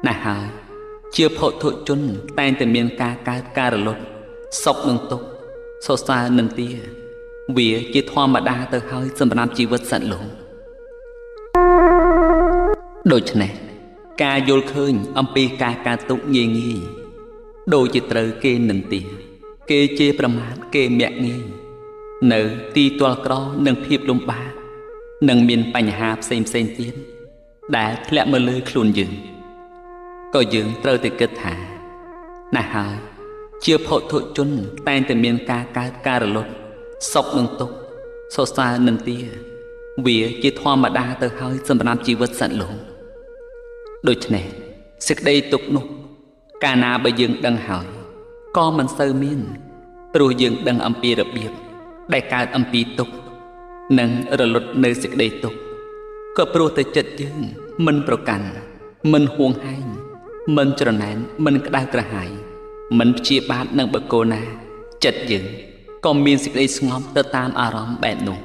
ណាស់ហើយជាផុធុជនតែងតែមានការកើតការរលត់សុខនឹងទុក្ខសរសើរនឹងទាវាជាធម្មតាទៅហើយសម្រាប់ជីវិតសត្វលោកដូច្នេះការយល់ឃើញអំពីការកើតទុក្ខងាយងាយដូចជាត្រូវគេនិន្ទាគេជេរប្រមាថគេមាក់ងាយនៅទីទាល់ក្រនឹងភាពលំបាកនឹងមានបញ្ហាផ្សេងទៀតដែលធ្លាក់មកលើខ្លួនយើងក៏យើងត្រូវតែគិតថាណាស់ហើយជាផុធុជនតែងតែមានការកើតការរលត់សុខនឹងទុក្ខសរសើរនឹងទាវាជាធម្មតាទៅហើយសម្រាប់ជីវិតសត្វលោកដូច្នេះសេចក្តីទុក្ខនោះកាលណាបើយើងដឹងហើយក៏មិនសូវមានព្រោះយើងដឹងអំពីរបៀបដែលកើតអំពីទុក្ខនិងរលត់នៅសេចក្តីទុក្ខក៏ព្រោះតែចិត្តយើងមិនប្រកាន់មិនហួងហែងមិនច្រណែនមិនក្តៅក្រហាយមិនព្យាបាទនឹងបុគ្គលណាចិត្តយើងក៏មានសេចក្តីស្ងប់ទៅតាមអារម្មណ៍បែបនោះ